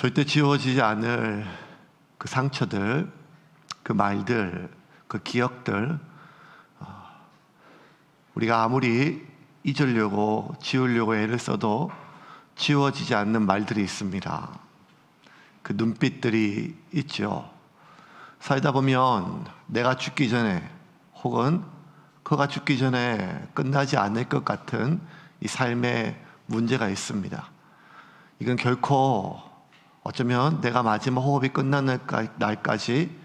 절대 지워지지 않을 그 상처들, 그 말들, 그 기억들, 우리가 아무리 잊으려고 지우려고 애를 써도 지워지지 않는 말들이 있습니다. 그 눈빛들이 있죠. 살다 보면 내가 죽기 전에 혹은 그가 죽기 전에 끝나지 않을 것 같은 이 삶의 문제가 있습니다. 이건 결코 어쩌면 내가 마지막 호흡이 끝나는 날까지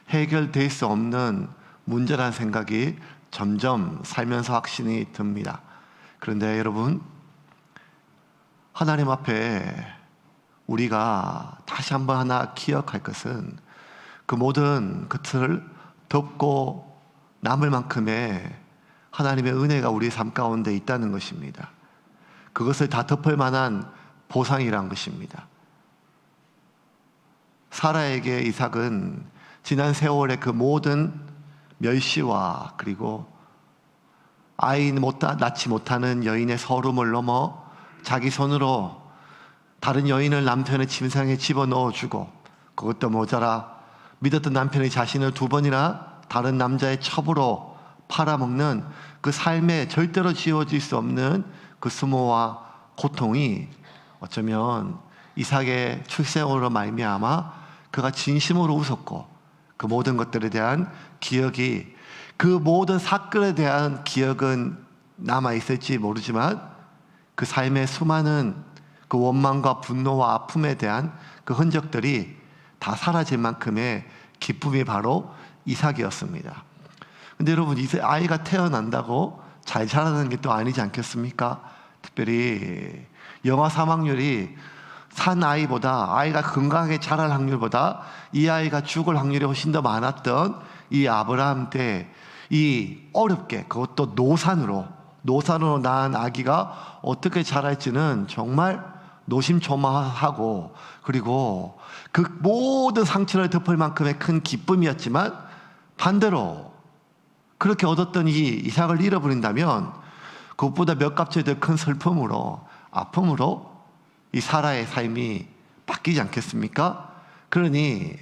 해결될 수 없는 문제라는 생각이 점점 살면서 확신이 듭니다. 그런데 여러분, 하나님 앞에 우리가 다시 한번 하나 기억할 것은 그 모든 것을 덮고 남을 만큼의 하나님의 은혜가 우리 삶 가운데 있다는 것입니다. 그것을 다 덮을 만한 보상이란 것입니다. 사라에게 이삭은 지난 세월의 그 모든 멸시와 그리고 아이 낳지 못하는 여인의 서름을 넘어 자기 손으로 다른 여인을 남편의 침상에 집어넣어주고 그것도 모자라 믿었던 남편이 자신을 2번이나 다른 남자의 첩으로 팔아먹는 그 삶에 절대로 지워질 수 없는 그 수모와 고통이 어쩌면 이삭의 출생으로 말미암아 그가 진심으로 웃었고 그 모든 것들에 대한 기억이, 그 모든 사건에 대한 기억은 남아있을지 모르지만 그 삶의 수많은 그 원망과 분노와 아픔에 대한 그 흔적들이 다 사라질 만큼의 기쁨이 바로 이삭이었습니다. 근데 여러분, 아이가 태어난다고 잘 자라는 게 또 아니지 않겠습니까? 특별히 영아 사망률이 산 아이보다, 아이가 건강하게 자랄 확률보다 이 아이가 죽을 확률이 훨씬 더 많았던 이 아브라함 때 이 어렵게, 그것도 노산으로 낳은 아기가 어떻게 자랄지는 정말 노심초마하고, 그리고 그 모든 상처를 덮을 만큼의 큰 기쁨이었지만 반대로 그렇게 얻었던 이 이삭을 잃어버린다면 그것보다 몇 값째 더 큰 슬픔으로, 아픔으로 이 사라의 삶이 바뀌지 않겠습니까? 그러니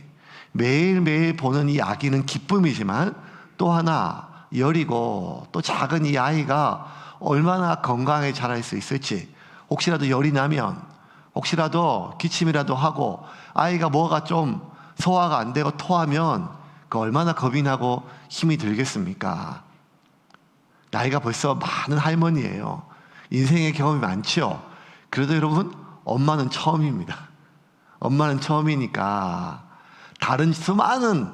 매일매일 보는 이 아기는 기쁨이지만 또 하나 여리고 또 작은 이 아이가 얼마나 건강하게 자랄 수 있을지, 혹시라도 열이 나면, 혹시라도 기침이라도 하고 아이가 뭐가 좀 소화가 안 되고 토하면 그 얼마나 겁이 나고 힘이 들겠습니까? 나이가 벌써 많은 할머니예요. 인생의 경험이 많죠. 그래도 여러분, 엄마는 처음입니다. 엄마는 처음이니까 다른 수많은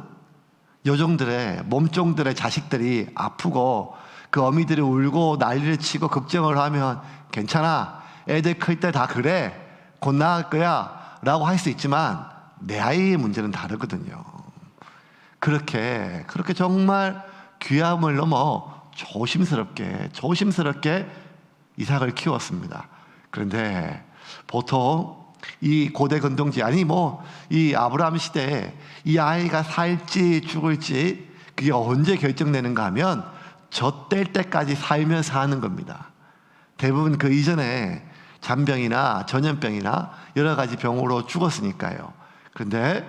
여종들의, 몸종들의 자식들이 아프고 그 어미들이 울고 난리를 치고 걱정을 하면 괜찮아, 애들 클 때 다 그래, 곧 나을 거야 라고 할 수 있지만 내 아이의 문제는 다르거든요. 그렇게 정말 귀함을 넘어 조심스럽게 이삭을 키웠습니다. 그런데 보통 이 고대 건동지, 이 아브라함 시대에 이 아이가 살지 죽을지 그게 언제 결정되는가 하면 젖될 때까지 살면서 하는 겁니다. 대부분 그 이전에 잔병이나 전염병이나 여러 가지 병으로 죽었으니까요. 그런데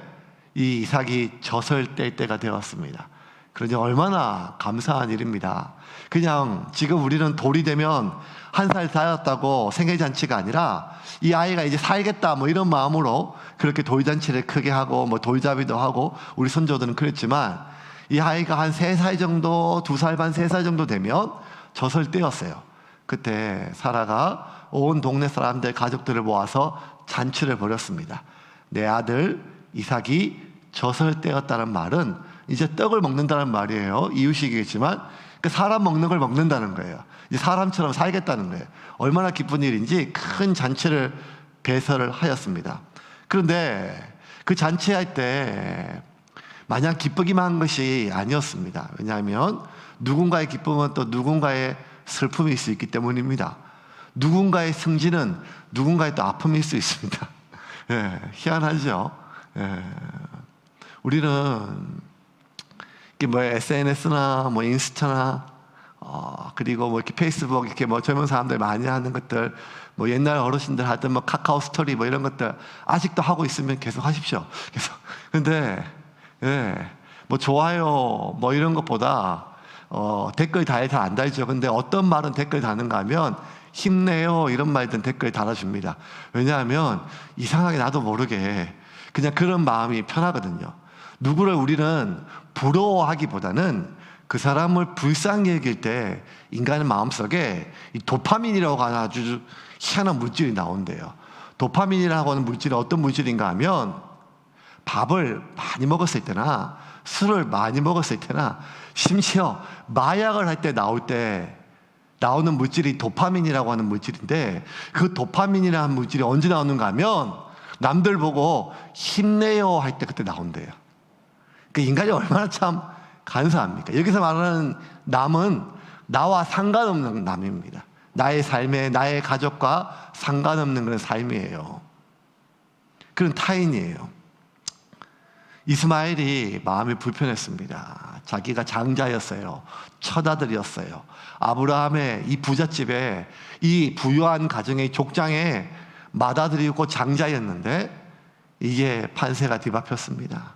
이 이삭이 젖을 뗄 때가 되었습니다. 그러니 얼마나 감사한 일입니다. 그냥 지금 우리는 돌이 되면 1살 살았다고 생일잔치가 아니라 이 아이가 이제 살겠다 뭐 이런 마음으로 그렇게 돌잔치를 크게 하고 뭐 돌잡이도 하고 우리 선조들은 그랬지만, 이 아이가 한 3살 정도, 2살 반, 3살 정도 되면 젖을 떼었어요. 그때 사라가 온 동네 사람들, 가족들을 모아서 잔치를 벌였습니다. 내 아들 이삭이 젖을 떼었다는 말은 이제 떡을 먹는다는 말이에요. 이유식이겠지만 그 사람 먹는 걸 먹는다는 거예요. 이제 사람처럼 살겠다는 거예요. 얼마나 기쁜 일인지 큰 잔치를 배설을 하였습니다. 그런데 그 잔치할 때 마냥 기쁘기만 한 것이 아니었습니다. 왜냐하면 누군가의 기쁨은 또 누군가의 슬픔일 수 있기 때문입니다. 누군가의 승진은 누군가의 또 아픔일 수 있습니다. 예, 희한하죠. 예. 우리는 SNS나 인스타나 그리고 뭐 이렇게 페이스북 이렇게 뭐 젊은 사람들 많이 하는 것들, 뭐 옛날 어르신들 하던 뭐 카카오 스토리 뭐 이런 것들 아직도 하고 있으면 계속 하십시오. 계속. 근데 뭐 좋아요 뭐 이런 것보다 댓글 잘 안 달죠. 근데 어떤 말은 댓글 다는가 하면 힘내요 이런 말든 댓글 달아줍니다. 왜냐하면 이상하게 나도 모르게 그냥 그런 마음이 편하거든요. 누구를 우리는 부러워하기보다는 그 사람을 불쌍히 여길 때 인간의 마음속에 이 도파민이라고 하는 아주 희한한 물질이 나온대요. 도파민이라고 하는 물질이 어떤 물질인가 하면 밥을 많이 먹었을 때나 술을 많이 먹었을 때나 심지어 마약을 할 때 나오는 물질이 도파민이라고 하는 물질인데, 그 도파민이라는 물질이 언제 나오는가 하면 남들 보고 힘내요 할 때 그때 나온대요. 그 인간이 얼마나 참 간사합니까? 여기서 말하는 남은 나와 상관없는 남입니다. 나의 삶에 나의 가족과 상관없는 그런 삶이에요. 그런 타인이에요. 이스마엘이 마음이 불편했습니다. 자기가 장자였어요. 처자들이었어요. 아브라함의 이 부잣집에, 이 부유한 가정의 족장에 맏아들이고 장자였는데 이게 판세가 뒤바뀌었습니다.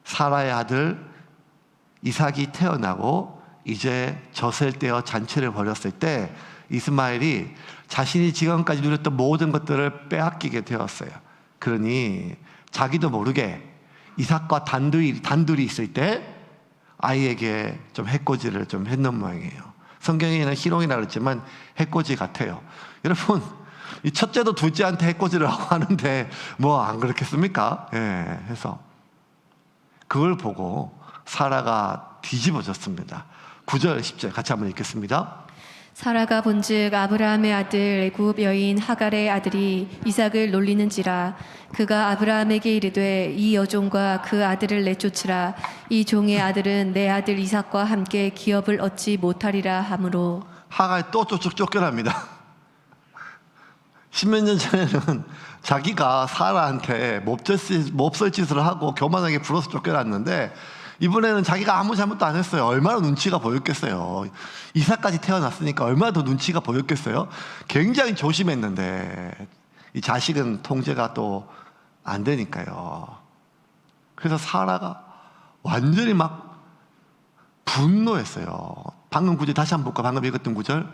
사라의 아들 이삭이 태어나고 이제 젖을 떼어 잔치를 벌였을 때 이스마엘이 자신이 지금까지 누렸던 모든 것들을 빼앗기게 되었어요. 그러니 자기도 모르게 이삭과 단둘이 있을 때 아이에게 좀 해코지를 좀 했는 모양이에요. 성경에는 희롱이라 그랬지만 해코지 같아요. 여러분, 이 첫째도 둘째한테 해코지를 하고 하는데 뭐 안 그렇겠습니까? 해서 그걸 보고 사라가 뒤집어졌습니다. 9절 10절 같이 한번 읽겠습니다. 사라가 본즉 아브라함의 아들 애굽 여인 하갈의 아들이 이삭을 놀리는지라. 그가 아브라함에게 이르되 이 여종과 그 아들을 내쫓으라. 이 종의 아들은 내 아들 이삭과 함께 기업을 얻지 못하리라 하므로. 하갈 또 쫓겨납니다. 십몇 년 전에는 자기가 사라한테 몹쓸 짓을 하고 교만하게 불어서 쫓겨났는데 이번에는 자기가 아무 잘못도 안 했어요. 얼마나 눈치가 보였겠어요. 이삭까지 태어났으니까 얼마나 더 눈치가 보였겠어요. 굉장히 조심했는데 이 자식은 통제가 또 안 되니까요. 그래서 사라가 완전히 막 분노했어요. 방금 구절 다시 한번 볼까? 방금 읽었던 구절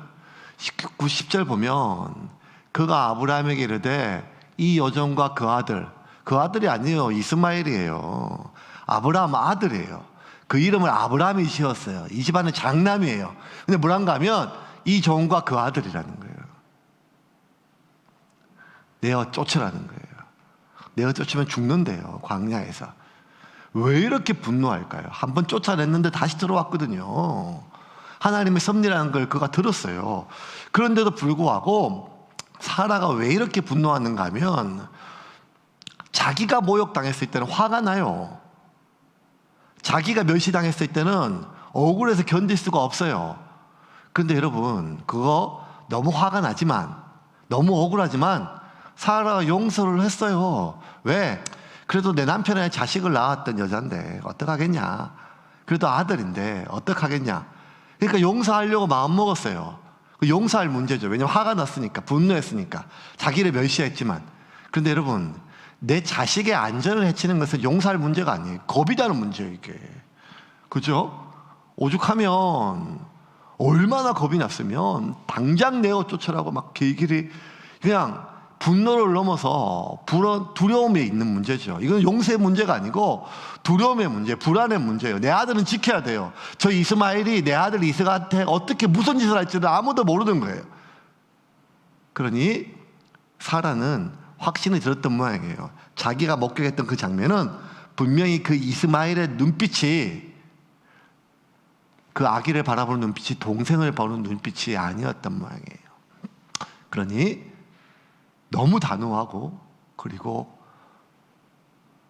10절 보면 그가 아브라함에게 이르되 이 여종과 그 아들이 아니에요. 이스마엘이에요. 아브라함 아들이에요. 그 이름을 아브라함이 지었어요. 이 집안의 장남이에요. 근데 뭐란가 하면 이 종과 그 아들이라는 거예요. 내어 쫓으라는 거예요. 내어 쫓으면 죽는데요. 광야에서. 왜 이렇게 분노할까요? 한번 쫓아냈는데 다시 들어왔거든요. 하나님의 섭리라는 걸 그가 들었어요. 그런데도 불구하고 사라가 왜 이렇게 분노하는가 하면 자기가 모욕당했을 때는 화가 나요. 자기가 멸시당했을 때는 억울해서 견딜 수가 없어요. 그런데 여러분, 그거 너무 화가 나지만, 너무 억울하지만 사라가 용서를 했어요. 왜? 그래도 내 남편의 자식을 낳았던 여잔데 어떡하겠냐. 그래도 아들인데 어떡하겠냐. 그러니까 용서하려고 마음먹었어요. 용서할 문제죠. 왜냐하면 화가 났으니까, 분노했으니까, 자기를 멸시했지만. 그런데 여러분, 내 자식의 안전을 해치는 것은 용서할 문제가 아니에요. 겁이 나는 문제예요, 이게. 그죠? 오죽하면 얼마나 겁이 났으면 당장 내어 쫓으라고 막 길길이 그냥 분노를 넘어서 두려움에 있는 문제죠. 이건 용서의 문제가 아니고 두려움의 문제, 불안의 문제예요. 내 아들은 지켜야 돼요. 저 이스마엘이 내 아들 이삭한테 어떻게 무슨 짓을 할지는 아무도 모르는 거예요. 그러니 사라는 확신이 들었던 모양이에요. 자기가 목격했던 그 장면은 분명히 그 이스마엘의 눈빛이, 그 아기를 바라보는 눈빛이 동생을 보는 눈빛이 아니었던 모양이에요. 그러니 너무 단호하고, 그리고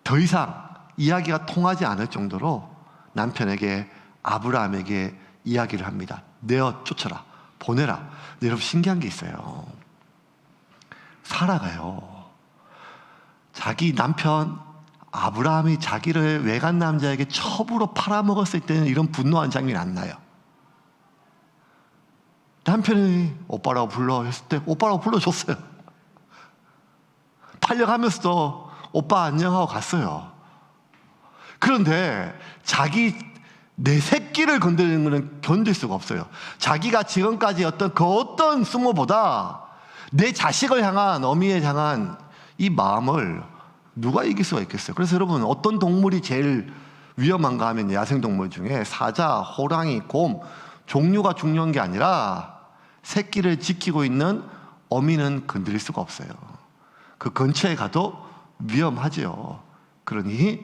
더 이상 이야기가 통하지 않을 정도로 남편에게, 아브라함에게 이야기를 합니다. 내어 쫓아라, 보내라. 근데 여러분, 신기한 게 있어요. 사라가요, 자기 남편 아브라함이 자기를 외간 남자에게 첩으로 팔아먹었을 때는 이런 분노한 장면이 안 나요. 남편이 오빠라고 불러 했을 때 오빠라고 불러줬어요. 팔려가면서도 오빠 안녕하고 갔어요. 그런데 내 새끼를 건드리는 것은 견딜 수가 없어요. 자기가 지금까지 그 어떤 수모보다 내 자식을 향한, 어미에 향한 이 마음을 누가 이길 수가 있겠어요? 그래서 여러분, 어떤 동물이 제일 위험한가 하면 야생동물 중에 사자, 호랑이, 곰, 종류가 중요한 게 아니라 새끼를 지키고 있는 어미는 건드릴 수가 없어요. 그 근처에 가도 위험하지요. 그러니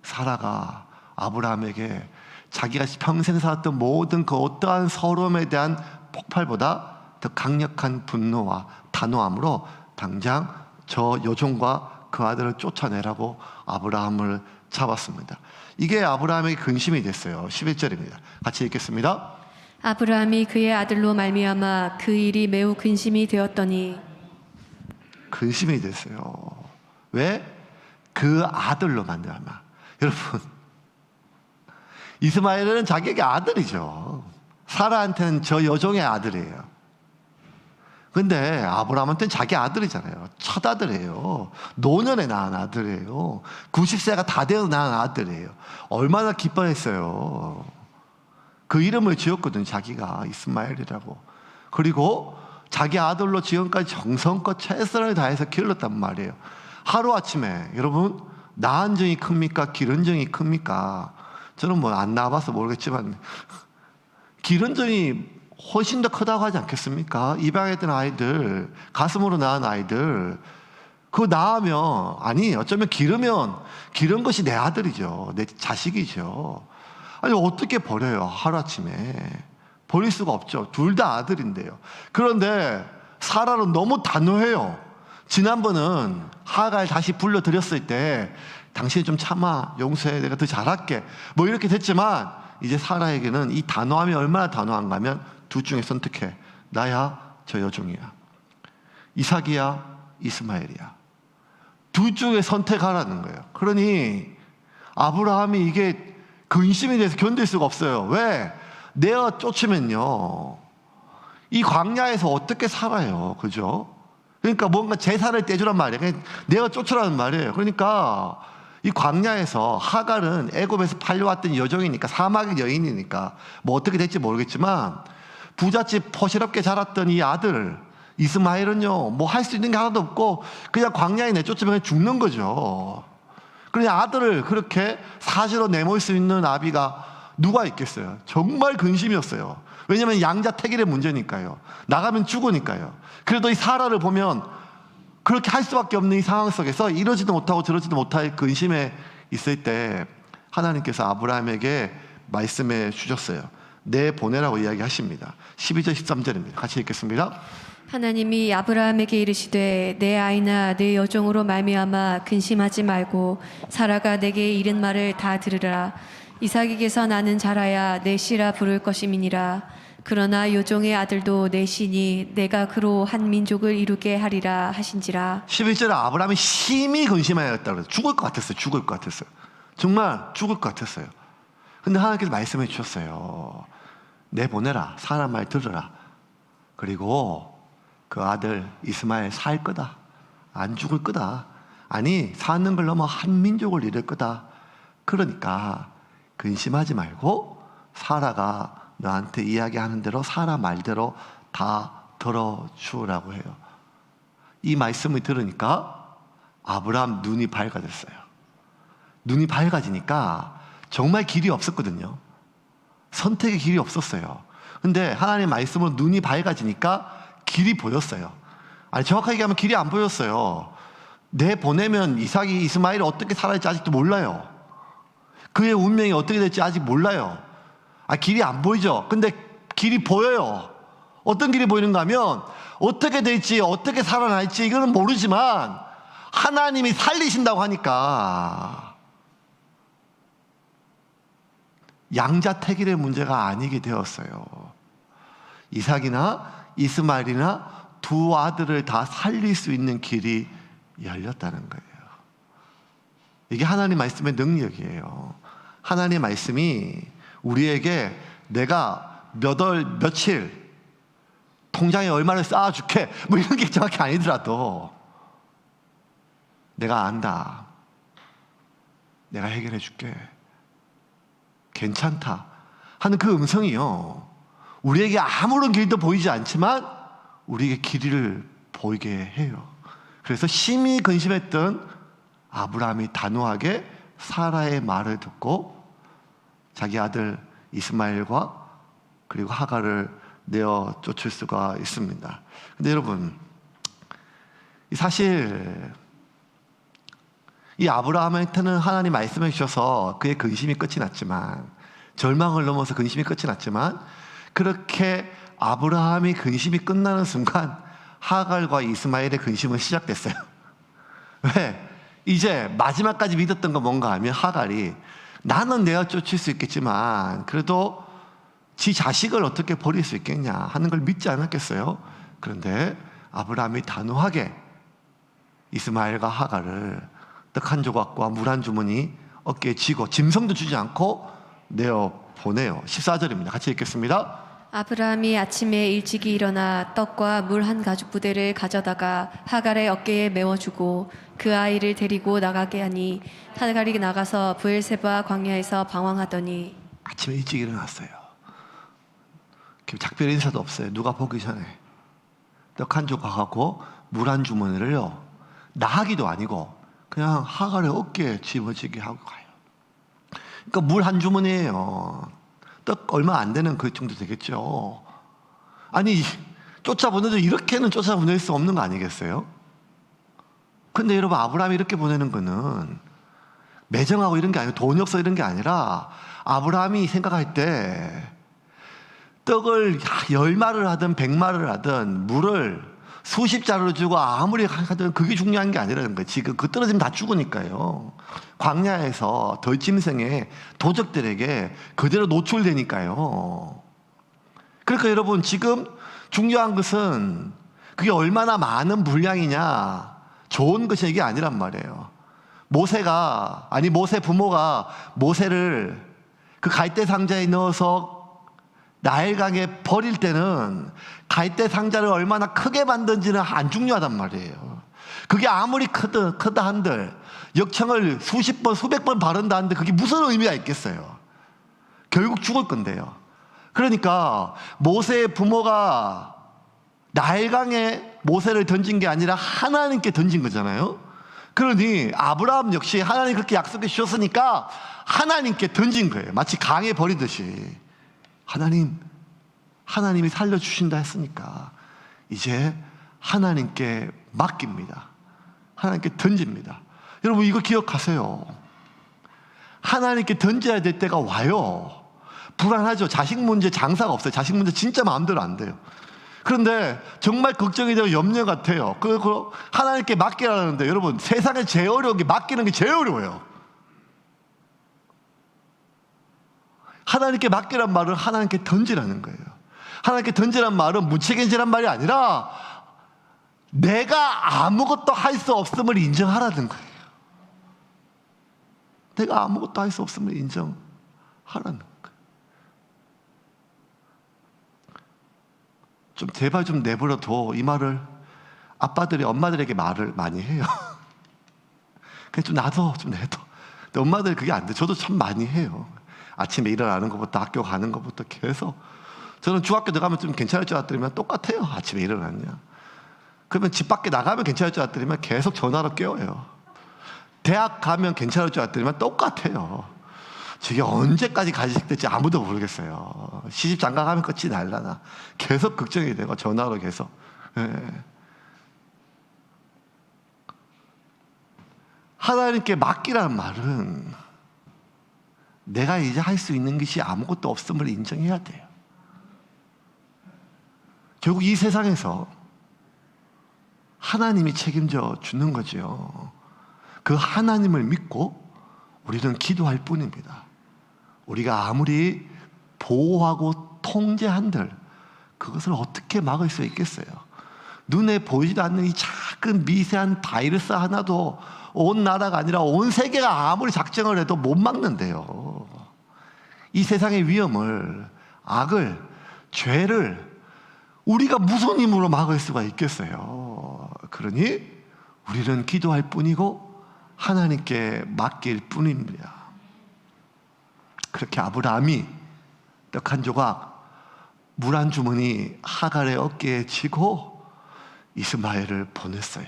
사라가 아브라함에게 자기가 평생 살았던 모든 그 어떠한 서러움에 대한 폭발보다 더 강력한 분노와 단호함으로 당장 저 여종과 그 아들을 쫓아내라고 아브라함을 잡았습니다. 이게 아브라함에게 근심이 됐어요. 11절입니다. 같이 읽겠습니다. 아브라함이 그의 아들로 말미암아 그 일이 매우 근심이 되었더니. 근심이 됐어요. 왜? 그 아들로 말미암아. 여러분, 이스마엘은 자기에게 아들이죠. 사라한테는 저 여종의 아들이에요. 근데 아브라함한테는 자기 아들이잖아요. 첫 아들이에요. 노년에 낳은 아들이에요. 90세가 다 되어 낳은 아들이에요. 얼마나 기뻐했어요. 그 이름을 지었거든요. 자기가 이스마엘이라고. 그리고 자기 아들로 지금까지 정성껏 최선을 다해서 길렀단 말이에요. 하루아침에 여러분, 낳은 정이 큽니까? 기른 정이 큽니까? 저는 뭐 안 낳아봐서 모르겠지만 기른 정이 훨씬 더 크다고 하지 않겠습니까? 입양했던 아이들, 가슴으로 낳은 아이들, 그거 낳으면, 아니 어쩌면 기른 것이 내 아들이죠. 내 자식이죠. 아니 어떻게 버려요? 하루아침에 버릴 수가 없죠. 둘 다 아들인데요. 그런데 사라는 너무 단호해요. 지난번은 하갈 다시 불러들였을 때 당신이 좀 참아, 용서해, 내가 더 잘할게, 뭐 이렇게 됐지만 이제 사라에게는 이 단호함이 얼마나 단호한가 하면 둘 중에 선택해. 나야, 저 여종이야. 이삭이야, 이스마엘이야. 둘 중에 선택하라는 거예요. 그러니 아브라함이 이게 근심이 돼서 견딜 수가 없어요. 왜? 내가 쫓으면요, 이 광야에서 어떻게 살아요? 그죠? 그러니까 뭔가 제사를 떼주란 말이에요. 그냥 내가 쫓으라는 말이에요. 그러니까 이 광야에서 하갈은 애굽에서 팔려왔던 여종이니까, 사막의 여인이니까 뭐 어떻게 될지 모르겠지만 부잣집 포시럽게 자랐던 이 아들 이스마엘은요, 뭐 할 수 있는 게 하나도 없고 그냥 광야에 내쫓으면 죽는 거죠. 그러니 아들을 그렇게 사지로 내몰 수 있는 아비가 누가 있겠어요? 정말 근심이었어요. 왜냐하면 양자택일의 문제니까요. 나가면 죽으니까요. 그래도 이 사라를 보면 그렇게 할 수밖에 없는 이 상황 속에서 이러지도 못하고 저러지도 못할 근심에 있을 때 하나님께서 아브라함에게 말씀해 주셨어요. 내 보내라고 이야기하십니다. 12절 13절입니다. 같이 읽겠습니다. 하나님이 아브라함에게 이르시되 내 아이나 내 여종으로 말미암아 근심하지 말고 사라가 내게 이른 말을 다 들으라. 이삭에게서 나는 자라야 내 씨라 부를 것임이니라. 그러나 여종의 아들도 내 씨니 내가 그로 한 민족을 이루게 하리라 하신지라. 11절에 아브라함이 심히 근심하였다고 그래서 죽을 것 같았어요. 죽을 것 같았어요. 정말 죽을 것 같았어요. 근데 하나님께서 말씀해 주셨어요. 내 보내라. 사람 말 들으라. 그리고 그 아들 이스마엘 살 거다. 안 죽을 거다. 아니, 사는 걸 넘어 한 민족을 이룰 거다. 그러니까 근심하지 말고 사라가 너한테 이야기하는 대로 사라 말대로 다 들어주라고 해요. 이 말씀을 들으니까 아브라함 눈이 밝아졌어요. 눈이 밝아지니까 정말 길이 없었거든요. 선택의 길이 없었어요. 근데 하나님 말씀으로 눈이 밝아지니까 길이 보였어요. 아니, 정확하게 얘기하면 길이 안 보였어요. 내 보내면 이삭이 이스마엘이 어떻게 살아날지 아직도 몰라요. 그의 운명이 어떻게 될지 아직 몰라요. 길이 안 보이죠. 근데 길이 보여요. 어떤 길이 보이는가 하면 어떻게 될지 어떻게 살아날지 이거는 모르지만 하나님이 살리신다고 하니까 양자택일의 문제가 아니게 되었어요. 이삭이나 이스마엘이나 두 아들을 다 살릴 수 있는 길이 열렸다는 거예요. 이게 하나님 말씀의 능력이에요. 하나님 말씀이 우리에게 내가 몇 월, 며칠 통장에 얼마를 쌓아줄게 뭐 이런 게 정확히 아니더라도 내가 안다, 내가 해결해 줄게, 괜찮다 하는 그 음성이요, 우리에게 아무런 길도 보이지 않지만 우리에게 길을 보이게 해요. 그래서 심히 근심했던 아브라함이 단호하게 사라의 말을 듣고 자기 아들 이스마엘과 그리고 하갈을 내어 쫓을 수가 있습니다. 근데 여러분, 사실 이 아브라함한테는 하나님 말씀해 주셔서 그의 근심이 끝이 났지만, 절망을 넘어서 근심이 끝이 났지만, 그렇게 아브라함이 근심이 끝나는 순간 하갈과 이스마엘의 근심은 시작됐어요. 왜? 이제 마지막까지 믿었던 건 뭔가 하면 하갈이 나는 내가 쫓을 수 있겠지만 그래도 지 자식을 어떻게 버릴 수 있겠냐 하는 걸 믿지 않았겠어요? 그런데 아브라함이 단호하게 이스마엘과 하갈을 떡 한 조각과 물 한 주머니 어깨에 쥐고 짐승도 주지 않고 내어 보내요. 14절입니다. 같이 읽겠습니다. 아브라함이 아침에 일찍이 일어나 떡과 물 한 가죽 부대를 가져다가 하갈의 어깨에 메워주고 그 아이를 데리고 나가게 하니 하갈이 나가서 브엘세바 광야에서 방황하더니. 아침에 일찍 일어났어요. 작별 인사도 없어요. 누가 보기 전에 떡 한 조각하고 물 한 주머니를요, 나하기도 아니고 그냥 하갈의 어깨에 집어지게 하고 가요. 그러니까 물 한 주머니예요. 떡 얼마 안 되는 그 정도 되겠죠. 아니, 쫓아보내도 이렇게는 쫓아보낼 수 없는 거 아니겠어요? 근데 여러분, 아브라함이 이렇게 보내는 거는 매정하고 이런 게 아니고 돈이 없어 이런 게 아니라, 아브라함이 생각할 때 떡을 10마리를 하든 100마리를 하든 물을 수십 자루를 주고 아무리 하든 그게 중요한 게 아니라는 거예요. 지금 그 떨어지면 다 죽으니까요. 광야에서 덜짐승의 도적들에게 그대로 노출되니까요. 그러니까 여러분, 지금 중요한 것은 그게 얼마나 많은 분량이냐, 좋은 것이 이게 아니란 말이에요. 모세 부모가 모세를 그 갈대 상자에 넣어서 나일강에 버릴 때는 갈대 상자를 얼마나 크게 만든지는 안 중요하단 말이에요. 그게 아무리 크다 한들 역청을 수십 번 수백 번 바른다 한들 그게 무슨 의미가 있겠어요? 결국 죽을 건데요. 그러니까 모세의 부모가 나일강에 모세를 던진 게 아니라 하나님께 던진 거잖아요. 그러니 아브라함 역시 하나님 그렇게 약속해 주셨으니까 하나님께 던진 거예요. 마치 강에 버리듯이. 하나님이 살려주신다 했으니까 이제 하나님께 맡깁니다. 하나님께 던집니다. 여러분, 이거 기억하세요. 하나님께 던져야 될 때가 와요. 불안하죠. 자식 문제 장사가 없어요. 자식 문제 진짜 마음대로 안 돼요. 그런데 정말 걱정이 되고 염려 같아요. 그 하나님께 맡기라는데, 여러분, 세상에 제일 어려운 게 맡기는 게 제일 어려워요. 하나님께 맡기란 말은 하나님께 던지라는 거예요. 하나님께 던지란 말은 무책임지란 말이 아니라 내가 아무것도 할 수 없음을 인정하라는 거예요. 내가 아무것도 할 수 없음을 인정하라는 거예요. 좀 제발 좀 내버려둬. 이 말을 아빠들이 엄마들에게 말을 많이 해요. 그냥 좀 놔둬, 좀 내둬. 근데 엄마들이 그게 안 돼. 저도 참 많이 해요. 아침에 일어나는 것부터 학교 가는 것부터 계속. 저는 중학교 들어가면 좀 괜찮을 줄 알았더니만 똑같아요. 아침에 일어났냐. 그러면 집 밖에 나가면 괜찮을 줄 알았더니만 계속 전화로 깨워요. 대학 가면 괜찮을 줄 알았더니만 똑같아요. 저게 언제까지 가식될지 아무도 모르겠어요. 시집 장가 가면 끝이 날라나. 계속 걱정이 되고 전화로 계속. 예. 하나님께 맡기라는 말은 내가 이제 할 수 있는 것이 아무것도 없음을 인정해야 돼요. 결국 이 세상에서 하나님이 책임져 주는 거죠. 그 하나님을 믿고 우리는 기도할 뿐입니다. 우리가 아무리 보호하고 통제한들 그것을 어떻게 막을 수 있겠어요? 눈에 보이지도 않는 이 작은 미세한 바이러스 하나도 온 나라가 아니라 온 세계가 아무리 작정을 해도 못 막는데요. 이 세상의 위험을, 악을, 죄를 우리가 무슨 힘으로 막을 수가 있겠어요? 그러니 우리는 기도할 뿐이고 하나님께 맡길 뿐입니다. 그렇게 아브라함이 떡 한 조각, 물 한 주머니 하갈의 어깨에 쥐고 이스마엘을 보냈어요.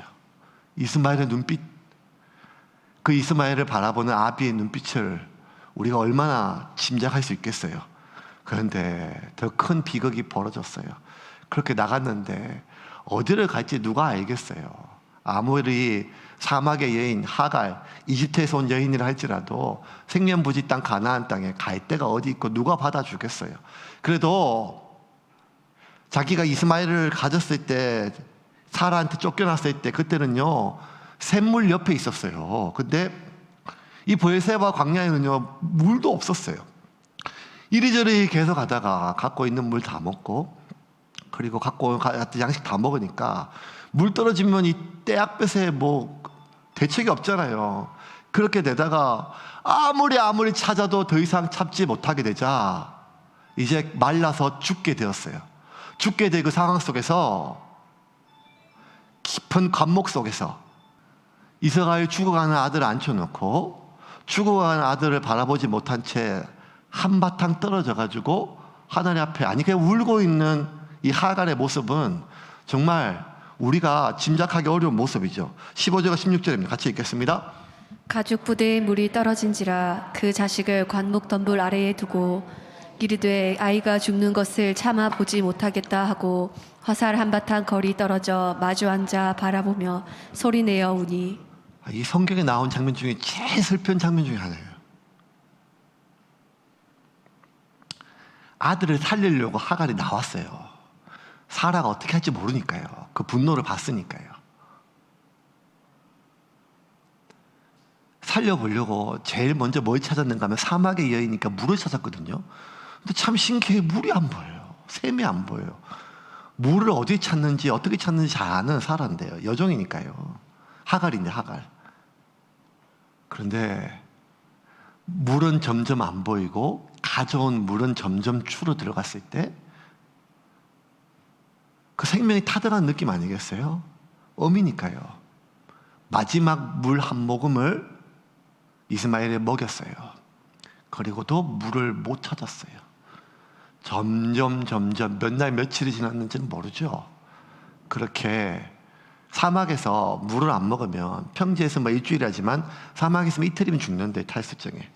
이스마엘의 눈빛, 그 이스마엘을 바라보는 아비의 눈빛을 우리가 얼마나 짐작할 수 있겠어요? 그런데 더 큰 비극이 벌어졌어요. 그렇게 나갔는데 어디를 갈지 누가 알겠어요? 아무리 사막의 여인 하갈, 이집트에서 온 여인이라 할지라도 생년부지 땅 가나안 땅에 갈 데가 어디 있고 누가 받아주겠어요? 그래도 자기가 이스마엘을 가졌을 때, 사라한테 쫓겨났을 때, 그때는요 샘물 옆에 있었어요. 근데 이 브엘세바 광야에는요 물도 없었어요. 이리저리 계속 가다가 갖고 있는 물 다 먹고, 그리고 갖고 온 양식 다 먹으니까 물 떨어지면 이 떼약볕에 뭐 대책이 없잖아요. 그렇게 되다가 아무리 찾아도 더 이상 참지 못하게 되자 이제 말라서 죽게 되었어요. 죽게 된 그 상황 속에서, 깊은 관목 속에서 이스라엘 죽어가는 아들을 앉혀놓고 죽어가는 아들을 바라보지 못한 채 한바탕 떨어져 가지고 하나님 앞에, 아니 그냥 울고 있는 이 하갈의 모습은 정말 우리가 짐작하기 어려운 모습이죠. 15절과 16절입니다. 같이 읽겠습니다. 가죽 부대에 물이 떨어진지라 그 자식을 관목 덤불 아래에 두고 이르되 아이가 죽는 것을 참아 보지 못하겠다 하고 화살 한바탕 거리 떨어져 마주 앉아 바라보며 소리내어 우니. 이 성경에 나온 장면 중에 제일 슬픈 장면 중에 하나예요. 아들을 살리려고 하갈이 나왔어요. 사라가 어떻게 할지 모르니까요. 그 분노를 봤으니까요. 살려보려고 제일 먼저 뭘 찾았는가 하면 사막의 여인이니까 물을 찾았거든요. 근데 참 신기해, 물이 안 보여요. 샘이 안 보여요. 물을 어디 찾는지 어떻게 찾는지 잘 아는 사람인데요. 여종이니까요. 하갈인데 하갈. 그런데 물은 점점 안 보이고 가져온 물은 점점 줄어 들어갔을 때 그 생명이 타들어가는 느낌 아니겠어요? 어미니까요. 마지막 물 한 모금을 이스마엘에 먹였어요. 그리고도 물을 못 찾았어요. 점점 몇 날 며칠이 지났는지는 모르죠. 그렇게 사막에서 물을 안 먹으면, 평지에서 뭐 일주일이라지만 사막에서 이틀이면 죽는데, 탈수증에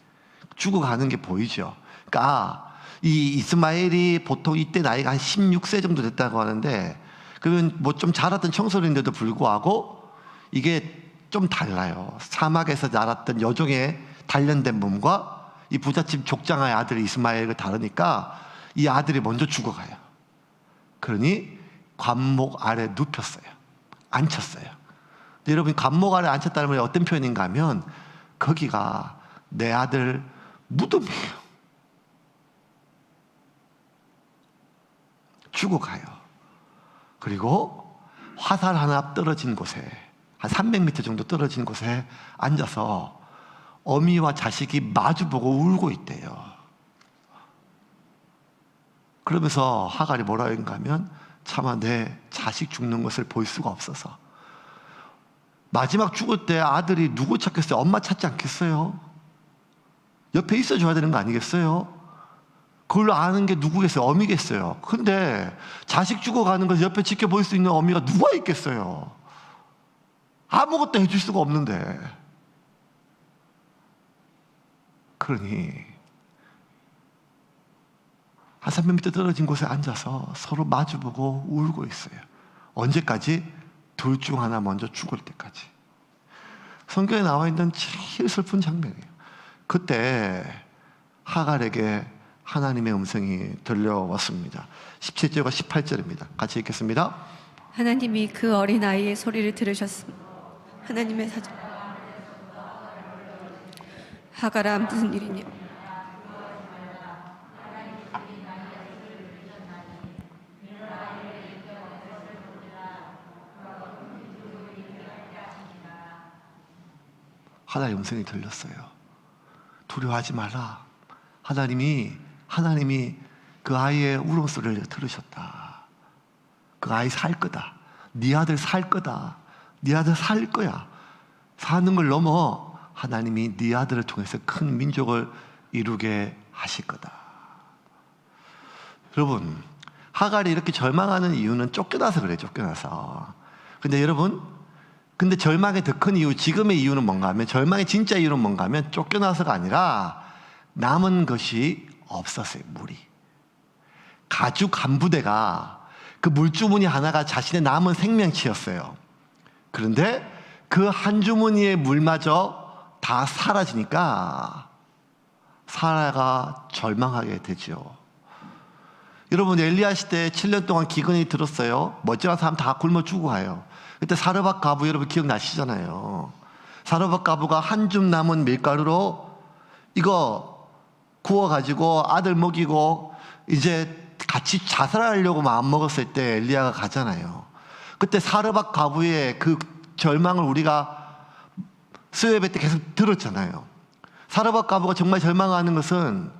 죽어가는 게 보이죠. 그러니까 이 이스마엘이 보통 이때 나이가 한 16세 정도 됐다고 하는데, 그러면 뭐 좀 자랐던 청소년인데도 불구하고 이게 좀 달라요. 사막에서 자랐던 여종의 단련된 몸과 이 부잣집 족장의 아들 이스마엘과 다르니까 이 아들이 먼저 죽어가요. 그러니 관목 아래 눕혔어요. 앉혔어요. 근데 여러분, 관목 아래 앉혔다는 말이 어떤 표현인가 하면 거기가 내 아들 무덤이에요. 죽어가요. 그리고 화살 하나 떨어진 곳에, 한 300m 정도 떨어진 곳에 앉아서 어미와 자식이 마주보고 울고 있대요. 그러면서 하갈이 뭐라고 했는가 하면, 차마 내 자식 죽는 것을 볼 수가 없어서. 마지막 죽을 때 아들이 누구 찾겠어요? 엄마 찾지 않겠어요? 옆에 있어줘야 되는 거 아니겠어요? 그걸 아는 게 누구겠어요? 어미겠어요. 근데 자식 죽어가는 것을 옆에 지켜볼 수 있는 어미가 누가 있겠어요? 아무것도 해줄 수가 없는데. 그러니 한 300m 떨어진 곳에 앉아서 서로 마주보고 울고 있어요. 언제까지? 둘 중 하나 먼저 죽을 때까지. 성경에 나와 있는 제일 슬픈 장면이에요. 그때 하갈에게 하나님의 음성이 들려왔습니다. 17절과 18절입니다. 같이 읽겠습니다. 하나님이 그 어린아이의 소리를 들으셨습니다. 하나님의 사자. 하갈아, 무슨 일이냐? 하나님의 음성이 들렸어요. 두려워하지 마라. 하나님이 그 아이의 울음소리를 들으셨다. 그 아이 살 거다. 네 아들 살 거다. 네 아들 살 거야. 사는 걸 넘어 하나님이 네 아들을 통해서 큰 민족을 이루게 하실 거다. 여러분, 하갈이 이렇게 절망하는 이유는 쫓겨나서 그래요. 쫓겨나서. 근데 여러분, 근데 절망의 더 큰 이유, 지금의 이유는 뭔가 하면, 절망의 진짜 이유는 뭔가 하면 쫓겨나서가 아니라 남은 것이 없었어요. 물이. 가죽 한 부대가, 그 물주머니 하나가 자신의 남은 생명치였어요. 그런데 그 한 주머니의 물마저 다 사라지니까 사라가 절망하게 되죠. 여러분, 엘리야 시대에 7년 동안 기근이 들었어요. 멀쩡한 사람 다 굶어 죽고 가요. 그때 사르밧 가부 여러분 기억나시잖아요. 사르밧 가부가 한 줌 남은 밀가루로 이거 구워가지고 아들 먹이고 이제 같이 자살하려고 마음 먹었을 때 엘리야가 가잖아요. 그때 사르밧 가부의 그 절망을 우리가 수요예배 때 계속 들었잖아요. 사르밧 가부가 정말 절망하는 것은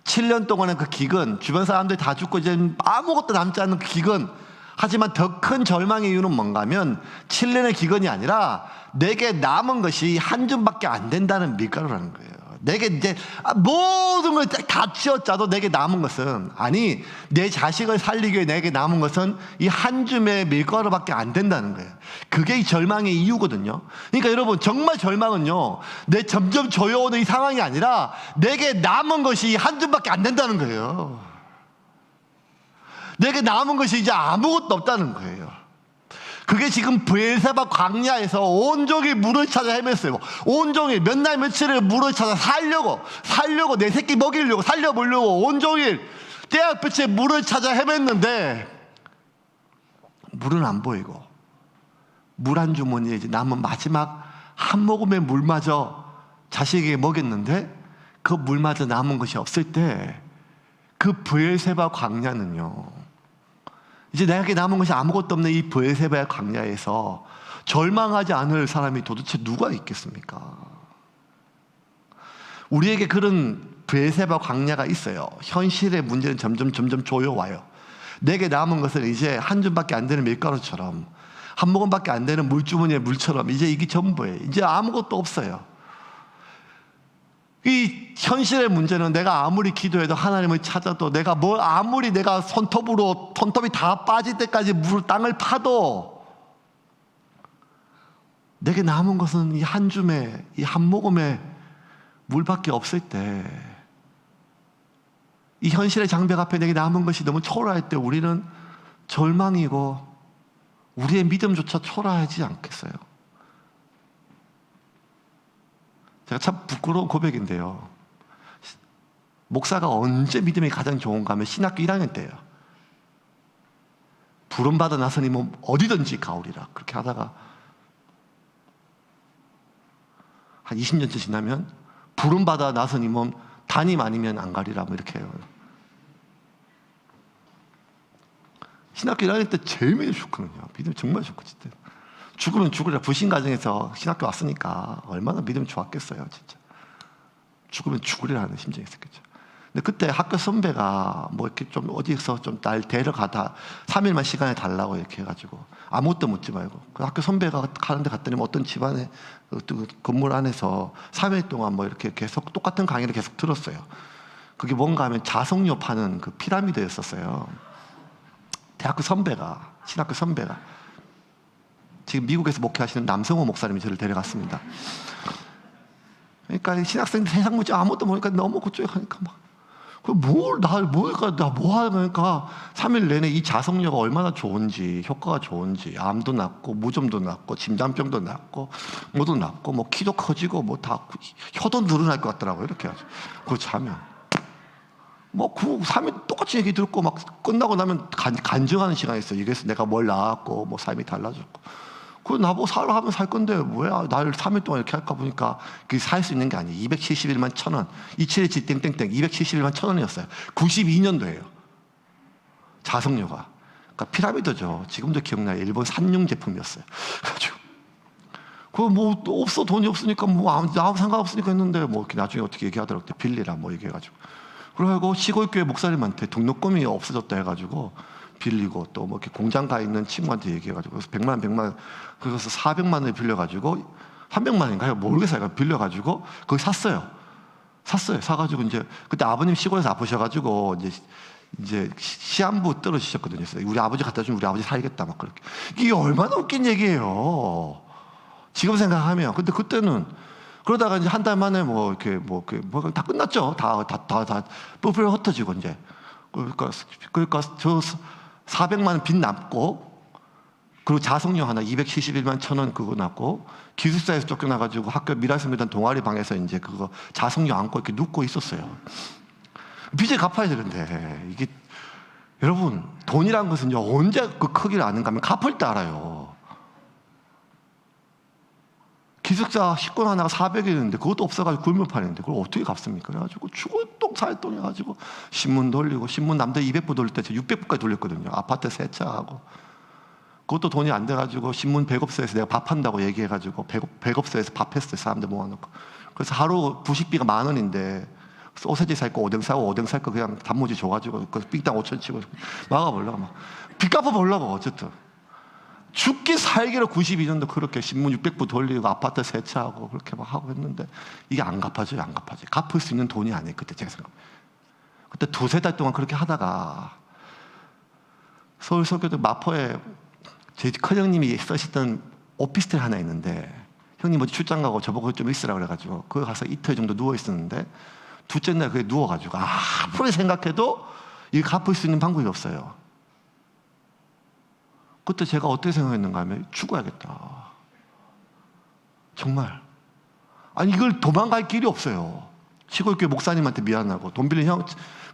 7년 동안의 그 기근, 주변 사람들이 다 죽고 이제 아무것도 남지 않는 그 기근. 하지만 더 큰 절망의 이유는 뭔가 하면 7년의 기근이 아니라 내게 남은 것이 한 줌밖에 안 된다는 밀가루라는 거예요. 내게 이제 모든 걸 다 치워짜도 내게 남은 것은, 아니 내 자식을 살리기 위해 내게 남은 것은 이 한 줌의 밀가루밖에 안 된다는 거예요. 그게 이 절망의 이유거든요. 그러니까 여러분, 정말 절망은요, 내 점점 조여오는 이 상황이 아니라 내게 남은 것이 한 줌밖에 안 된다는 거예요. 내게 남은 것이 이제 아무것도 없다는 거예요. 그게 지금 브엘세바 광야에서 온종일 물을 찾아 헤맸어요. 온종일 몇 날 며칠을 물을 찾아 살려고 내 새끼 먹이려고 살려보려고 온종일 떼약볕에 물을 찾아 헤맸는데 물은 안 보이고 물 한 주머니에 이제 남은 마지막 한 모금의 물마저 자식에게 먹였는데 그 물마저 남은 것이 없을 때 그 브엘세바 광야는요, 이제 내게 남은 것이 아무것도 없는 이 브엘세바의 광야에서 절망하지 않을 사람이 도대체 누가 있겠습니까? 우리에게 그런 브엘세바 광야가 있어요. 현실의 문제는 점점 조여와요. 내게 남은 것은 이제 한 줌밖에 안 되는 밀가루처럼, 한 모금밖에 안 되는 물주머니의 물처럼 이제 이게 전부예요. 이제 아무것도 없어요. 이 현실의 문제는 내가 아무리 기도해도 하나님을 찾아도 내가 아무리 내가 손톱이 다 빠질 때까지 땅을 파도 내게 남은 것은 이 한 줌의, 이 한 모금의 물밖에 없을 때, 이 현실의 장벽 앞에 내게 남은 것이 너무 초라할 때 우리는 절망이고 우리의 믿음조차 초라하지 않겠어요? 제가 참 부끄러운 고백인데요, 목사가 언제 믿음이 가장 좋은가 하면 신학교 1학년 때예요. 부름받아 나서니 뭐 어디든지 가오리라 그렇게 하다가 한 20년째 지나면 부름받아 나서니 뭐 담임 아니면 안 가리라 뭐 이렇게 해요. 신학교 1학년 때 제일 믿음 좋거든요. 믿음 정말 좋고 진짜. 죽으면 죽으리라 불신 가정에서 신학교 왔으니까 얼마나 믿음이 좋았겠어요. 진짜 죽으면 죽으리라는 심정이 있었겠죠. 근데 그때 학교 선배가 뭐 이렇게 좀 어디서 좀 날 데려가다 3일만 시간을 달라고 이렇게 해가지고 아무것도 묻지 말고 그 학교 선배가 가는데 갔더니 뭐 어떤 집안에 그 건물 안에서 3일 동안 뭐 이렇게 계속 똑같은 강의를 계속 들었어요. 그게 뭔가 하면 자석료 파는 그 피라미드였었어요. 대학교 선배가, 신학교 선배가 지금 미국에서 목회하시는 남성호 목사님이 저를 데려갔습니다. 그러니까 신학생들 세상 문제 아무것도 모르니까 너무 고쪽하니까 막 나 뭐 하니까 3일 내내 이 자석료가 얼마나 좋은지, 효과가 좋은지, 암도 낫고 무좀도 낫고 심장병도 낫고 뭐도 낫고 뭐 키도 커지고 뭐 다 혀도 늘어날 것 같더라고요. 이렇게 해가지고 그거 자면 뭐 3일 똑같이 얘기 듣고 막 끝나고 나면 간증하는 시간이 있어요. 이래서 내가 뭘 나았고 뭐 삶이 달라졌고. 그 나보고 하면 살 건데 뭐야 나를 3일 동안 이렇게 할까 보니까 그게 살 수 있는 게 아니에요. 271만 1,000원 27일치 땡땡땡 271만 1,000원이었어요 92년도예요 자석료가. 그러니까 피라미드죠. 지금도 기억나요. 일본 산융 제품이었어요. 그래가지고 그거 뭐 없어, 돈이 없으니까 뭐 아무 상관없으니까 했는데 뭐 이렇게 나중에 어떻게 얘기하더라고요. 빌리라 뭐 얘기해가지고. 그래가지고 시골교회 목사님한테 등록금이 없어졌다 해가지고 빌리고 또 뭐 이렇게 공장 가 있는 친구한테 얘기해가지고 그래서 100만 원, 그래서 400만 원을 빌려가지고 300만 원인가요? 모르겠어요. 빌려가지고 거기 샀어요. 사가지고 이제 그때 아버님 시골에서 아프셔가지고 이제 시한부 떨어지셨거든요. 그래서 우리 아버지 갖다 주면 우리 아버지 살겠다 막 그렇게. 이게 얼마나 웃긴 얘기예요. 지금 생각하면. 근데 그때는 그러다가 이제 한 달 만에 뭐 이렇게 뭐 다 끝났죠. 다 뿔뿔 흩어지고 이제. 그러니까 저 400만 원 빚 남고 그리고 자석료 하나 271만 1,000원 그거 남고 기숙사에서 쫓겨나가지고 학교 미라스미단 동아리 방에서 이제 그거 자석료 안고 이렇게 눕고 있었어요. 빚을 갚아야 되는데 이게 여러분 돈이란 것은 언제 그 크기를 아는가 하면 갚을 때 알아요. 기숙사 식권 하나가 400원인데 그것도 없어가지고 굶을 판인데 그걸 어떻게 갚습니까? 그래가지고 죽을똥 살똥 해가지고 신문 돌리고 신문 남들 200부 돌릴 때 600부까지 돌렸거든요. 아파트 세차하고 그것도 돈이 안 돼가지고 신문 백업소에서 내가 밥한다고 얘기해가지고 백업소에서 밥했어요. 사람들 모아놓고. 그래서 하루 부식비가 10,000원인데 소세지 살 거 오뎅 사고 오뎅 살 거 그냥 단무지 줘가지고 그 빅당 5천 치고 막아보려고 막 빚 갚아보려고 어쨌든 죽기 살기로 92년도 그렇게 신문 600부 돌리고 아파트 세차하고 그렇게 막 하고 했는데 이게 안 갚아져요. 갚을 수 있는 돈이 아니에요. 그때 제가 생각. 그때 2-3달 동안 그렇게 하다가 서울서교대 마포에 제 큰형님이 쓰시던 오피스텔 하나 있는데 형님 어디 출장 가고 저보고 좀 있으라 그래가지고 거기 가서 이틀 정도 누워 있었는데 둘째 날 그게 누워가지고 아무리 생각해도 이거 갚을 수 있는 방법이 없어요. 그때 제가 어떻게 생각했는가 하면 죽어야겠다. 정말. 아니 이걸 도망갈 길이 없어요. 시골교회 목사님한테 미안하고 돈 빌린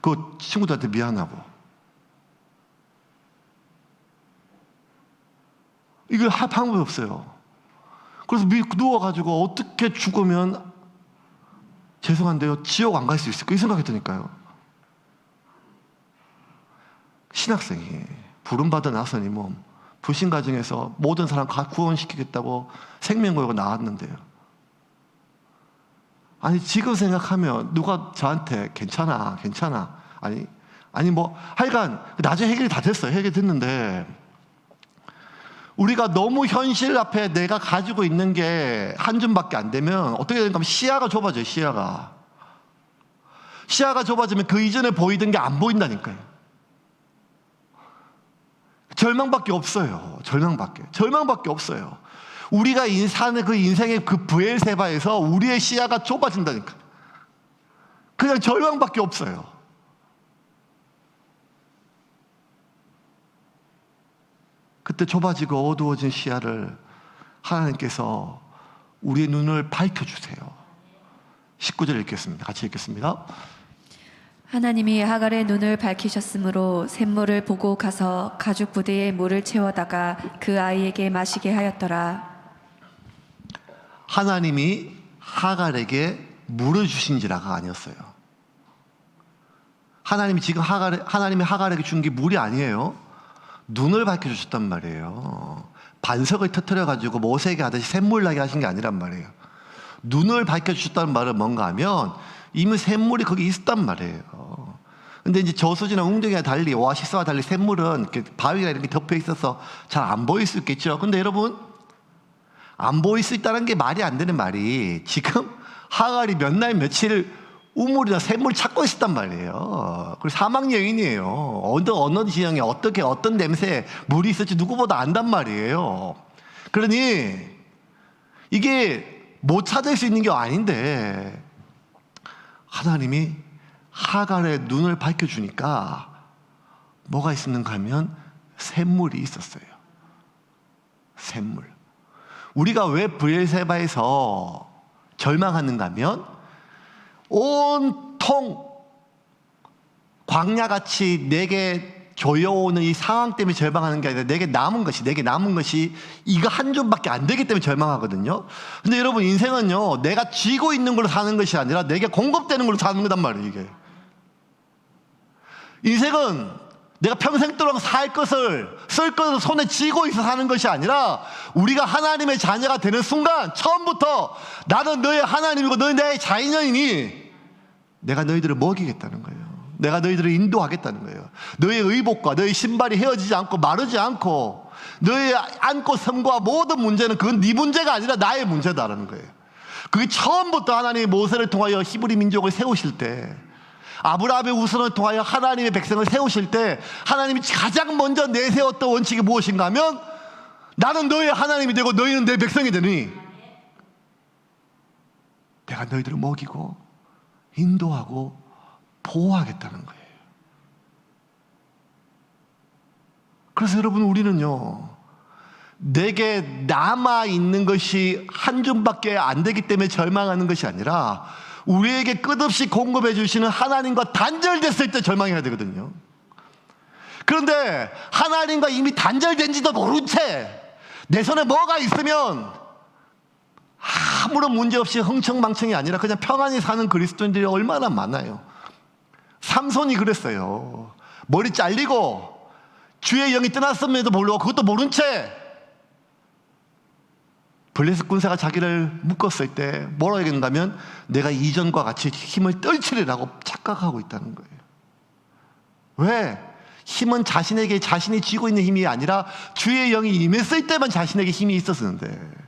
그 친구들한테 미안하고 이걸 할 방법이 없어요. 그래서 누워가지고 어떻게 죽으면 죄송한데요 지옥 안 갈 수 있을까 이 생각했다니까요. 신학생이 부름받은 나선이 몸 불신가정에서 모든 사람 구원시키겠다고 생명 걸고 나왔는데요. 아니 지금 생각하면 누가 저한테 괜찮아 아니 뭐 하여간 나중에 해결이 다 됐어요. 해결됐는데 우리가 너무 현실 앞에 내가 가지고 있는 게 한 줌밖에 안 되면 어떻게 되는가 하면 시야가 좁아져요. 시야가 좁아지면 그 이전에 보이던 게 안 보인다니까요. 절망밖에 없어요. 절망밖에 없어요. 우리가 사는 그 인생의 그 브엘세바에서 우리의 시야가 좁아진다니까. 그냥 절망밖에 없어요. 그때 좁아지고 어두워진 시야를 하나님께서 우리의 눈을 밝혀주세요. 19절 읽겠습니다. 같이 읽겠습니다. 하나님이 하갈의 눈을 밝히셨으므로 샘물을 보고 가서 가죽 부대에 물을 채워다가 그 아이에게 마시게 하였더라. 하나님이 하갈에게 물을 주신지라가 아니었어요. 하나님이 하갈에게 준 게 물이 아니에요. 눈을 밝혀주셨단 말이에요. 반석을 터뜨려가지고 모세에게 하듯이 샘물 나게 하신 게 아니란 말이에요. 눈을 밝혀주셨다는 말은 뭔가 하면 이미 샘물이 거기 있었단 말이에요. 근데 이제 저수지나 웅덩이와 달리 오아시스와 달리 샘물은 이렇게 바위가 이렇게 덮여 있어서 잘 안 보일 수 있겠죠. 근데 여러분 안 보일 수 있다는 게 말이 안 되는 말이 지금 하갈이 몇 날 며칠 우물이나 샘물 찾고 있었단 말이에요. 그리고 사막 여인이에요. 어느 지형에 어떻게 어떤 냄새에 물이 있을지 누구보다 안단 말이에요. 그러니 이게 못 찾을 수 있는 게 아닌데 하나님이 하갈의 눈을 밝혀주니까 뭐가 있었는가 하면 샘물이 있었어요. 샘물. 우리가 왜 브엘세바에서 절망하는가 하면 온통 광야같이 내게 조여오는 이 상황 때문에 절망하는 게 아니라 내게 남은 것이 이거 한 줌밖에 안 되기 때문에 절망하거든요. 근데 여러분 인생은요 내가 쥐고 있는 걸로 사는 것이 아니라 내게 공급되는 걸로 사는 거단 말이에요. 이게 인생은 내가 평생도록 쓸 것을 손에 쥐고 있어 사는 것이 아니라 우리가 하나님의 자녀가 되는 순간 처음부터 나는 너의 하나님이고 너는 나의 자녀이니 내가 너희들을 먹이겠다는 거예요. 내가 너희들을 인도하겠다는 거예요. 너의 의복과 너의 신발이 헤어지지 않고 마르지 않고 너의 안고 섬과 모든 문제는 그건 네 문제가 아니라 나의 문제다라는 거예요. 그게 처음부터 하나님이 모세를 통하여 히브리 민족을 세우실 때, 아브라함의 후손을 통하여 하나님의 백성을 세우실 때 하나님이 가장 먼저 내세웠던 원칙이 무엇인가 하면 나는 너의 하나님이 되고 너희는 내 백성이 되니 내가 너희들을 먹이고 인도하고 보호하겠다는 거예요. 그래서 여러분, 우리는요, 내게 남아있는 것이 한 줌밖에 안 되기 때문에 절망하는 것이 아니라 우리에게 끝없이 공급해 주시는 하나님과 단절됐을 때 절망해야 되거든요. 그런데 하나님과 이미 단절된지도 모른 채 내 손에 뭐가 있으면 아무런 문제 없이 흥청망청이 아니라 그냥 평안히 사는 그리스도인들이 얼마나 많아요. 삼손이 그랬어요. 머리 잘리고 주의 영이 떠났음에도 불구하고 그것도 모른 채 블레셋 군사가 자기를 묶었을 때 뭐라고 얘기했냐면 내가 이전과 같이 힘을 떨치리라고 착각하고 있다는 거예요. 왜? 힘은 자신에게 자신이 쥐고 있는 힘이 아니라 주의 영이 임했을 때만 자신에게 힘이 있었는데,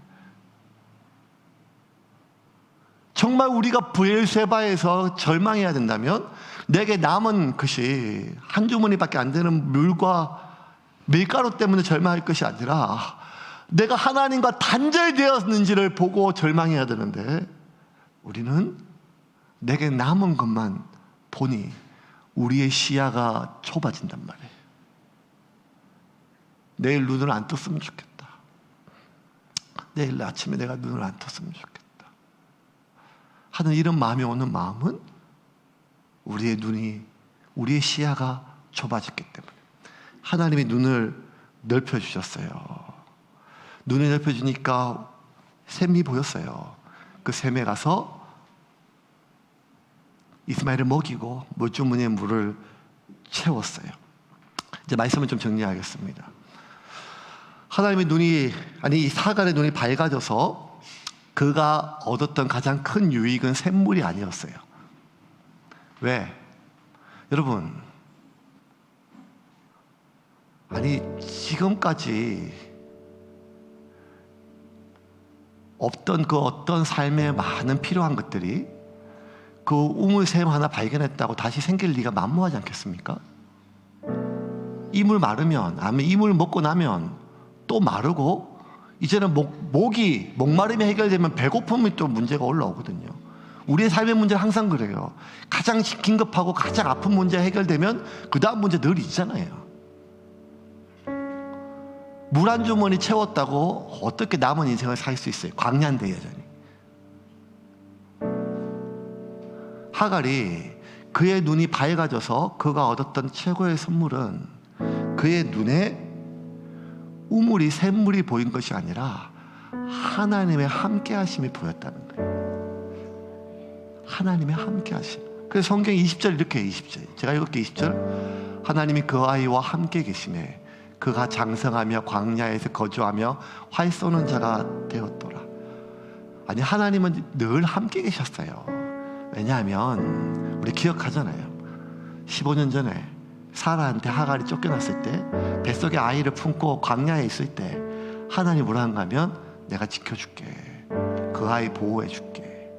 정말 우리가 브엘세바에서 절망해야 된다면 내게 남은 것이 한 주머니밖에 안 되는 물과 밀가루 때문에 절망할 것이 아니라 내가 하나님과 단절되었는지를 보고 절망해야 되는데, 우리는 내게 남은 것만 보니 우리의 시야가 좁아진단 말이에요. 내일 눈을 안 떴으면 좋겠다. 내일 아침에 내가 눈을 안 떴으면 좋겠다 하는 이런 마음이 오는 마음은 우리의 눈이, 우리의 시야가 좁아졌기 때문에. 하나님이 눈을 넓혀주셨어요. 눈을 넓혀주니까 샘이 보였어요. 그 샘에 가서 이스마엘을 먹이고 물주머니에 물을 채웠어요. 이제 말씀을 좀 정리하겠습니다. 하나님의 눈이, 이 사갈의 눈이 밝아져서 그가 얻었던 가장 큰 유익은 샘물이 아니었어요. 왜? 여러분, 지금까지 없던 그 어떤 삶에 많은 필요한 것들이 그 우물샘 하나 발견했다고 다시 생길 리가 만무하지 않겠습니까? 이물 마르면, 아니면 이물 먹고 나면 또 마르고, 이제는 목마름이 해결되면 배고픔이 또 문제가 올라오거든요. 우리의 삶의 문제는 항상 그래요. 가장 긴급하고 가장 아픈 문제 해결되면 그 다음 문제 늘 있잖아요. 물 한 주머니 채웠다고 어떻게 남은 인생을 살 수 있어요? 광야인데 여전히. 하갈이 그의 눈이 밝아져서 그가 얻었던 최고의 선물은 그의 눈에 우물이 샘물이 보인 것이 아니라 하나님의 함께하심이 보였다는 거예요. 하나님의 함께하심. 그래서 성경 20절 이렇게 해요. 20절 제가 읽을게요. 20절 하나님이 그 아이와 함께 계심에 그가 장성하며 광야에서 거주하며 활 쏘는 자가 되었더라. 하나님은 늘 함께 계셨어요. 왜냐하면 우리 기억하잖아요. 15년 전에 사라한테 하갈이 쫓겨났을 때 뱃속에 아이를 품고 광야에 있을 때 하나님 뭐라 한가 하면 내가 지켜줄게. 그 아이 보호해줄게.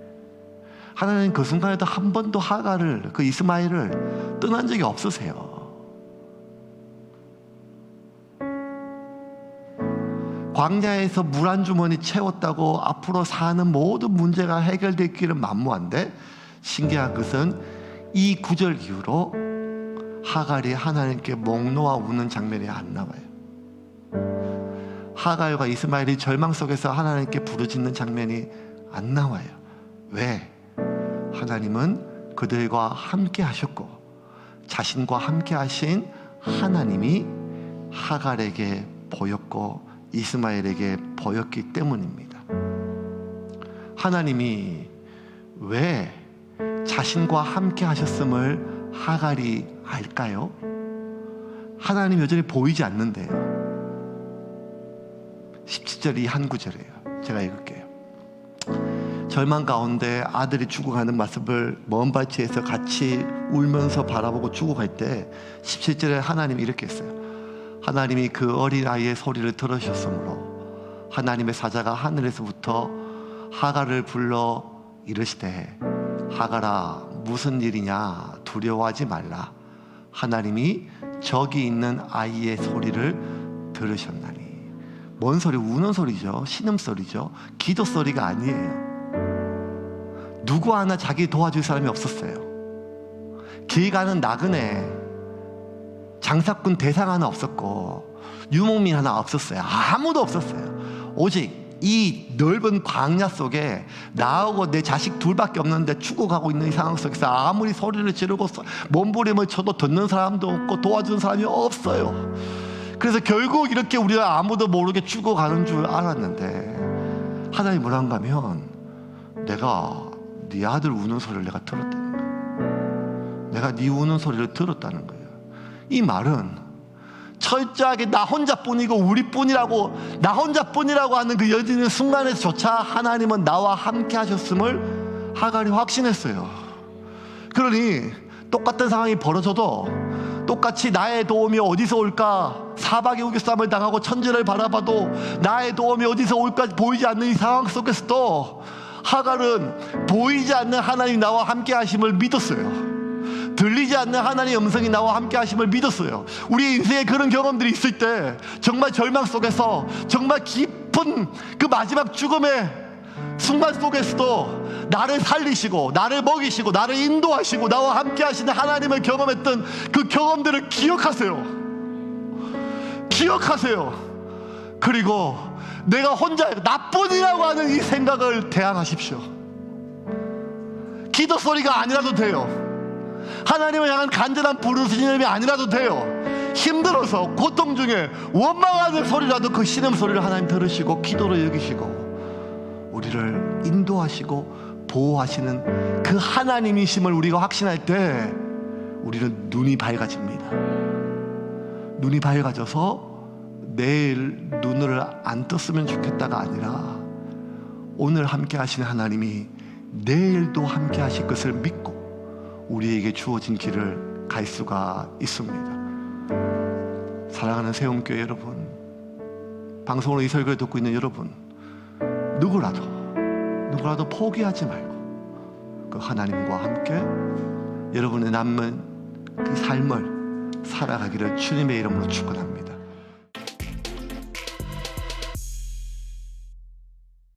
하나님 그 순간에도 한 번도 하갈을, 그 이스마엘을 떠난 적이 없으세요. 광야에서 물 한 주머니 채웠다고 앞으로 사는 모든 문제가 해결됐기는 만무한데, 신기한 것은 이 구절 이후로 하갈이 하나님께 목 놓아 우는 장면이 안 나와요. 하갈과 이스마엘이 절망 속에서 하나님께 부르짖는 장면이 안 나와요. 왜? 하나님은 그들과 함께 하셨고 자신과 함께 하신 하나님이 하갈에게 보였고 이스마엘에게 보였기 때문입니다. 하나님이 왜 자신과 함께 하셨음을 하갈이 알까요? 하나님 여전히 보이지 않는데요. 17절이 한 구절이에요. 제가 읽을게요. 절망 가운데 아들이 죽어가는 모습을 먼 발치에서 같이 울면서 바라보고 죽어갈 때 17절에 하나님이 이렇게 했어요. 하나님이 그 어린아이의 소리를 들으셨으므로 하나님의 사자가 하늘에서부터 하갈을 불러 이르시되 하갈아 무슨 일이냐 두려워하지 말라. 하나님이 저기 있는 아이의 소리를 들으셨나니. 뭔 소리? 우는 소리죠. 신음소리죠. 기도 소리가 아니에요. 누구 하나 자기 도와줄 사람이 없었어요. 길 가는 나그네, 장사꾼 대상 하나 없었고 유목민 하나 없었어요. 아무도 없었어요. 오직 이 넓은 광야 속에 나하고 내 자식 둘밖에 없는데 죽어가고 있는 이 상황 속에서 아무리 소리를 지르고 몸부림을 쳐도 듣는 사람도 없고 도와주는 사람이 없어요. 그래서 결국 이렇게 우리가 아무도 모르게 죽어가는 줄 알았는데 하나님이 뭐란가 하면 내가 네 아들 우는 소리를 내가 들었다는 거예요. 내가 네 우는 소리를 들었다는 거예요. 이 말은 철저하게 나 혼자뿐이고 우리뿐이라고, 나 혼자뿐이라고 하는 그 여지는 순간에서조차 하나님은 나와 함께 하셨음을 하갈이 확신했어요. 그러니 똑같은 상황이 벌어져도 똑같이 나의 도움이 어디서 올까, 사박의 우겨쌈을 당하고 천지를 바라봐도 나의 도움이 어디서 올까 보이지 않는 이 상황 속에서도 하갈은 보이지 않는 하나님 나와 함께 하심을 믿었어요. 들리지 않는 하나님의 음성이 나와 함께 하심을 믿었어요. 우리 인생에 그런 경험들이 있을 때 정말 절망 속에서 정말 깊은 그 마지막 죽음의 순간 속에서도 나를 살리시고 나를 먹이시고 나를 인도하시고 나와 함께 하시는 하나님을 경험했던 그 경험들을 기억하세요. 그리고 내가 혼자 나뿐이라고 하는 이 생각을 대항하십시오. 기도 소리가 아니라도 돼요. 하나님을 향한 간절한 부르짖음이 아니라도 돼요. 힘들어서 고통 중에 원망하는 소리라도 그 신음소리를 하나님 들으시고 기도로 여기시고 우리를 인도하시고 보호하시는 그 하나님이심을 우리가 확신할 때 우리는 눈이 밝아집니다. 눈이 밝아져서 내일 눈을 안 떴으면 좋겠다가 아니라 오늘 함께 하시는 하나님이 내일도 함께 하실 것을 믿고 우리에게 주어진 길을 갈 수가 있습니다. 사랑하는 세움교회 여러분, 방송으로 이 설교를 듣고 있는 여러분, 누구라도 포기하지 말고 그 하나님과 함께 여러분의 남은 그 삶을 살아가기를 주님의 이름으로 축원합니다.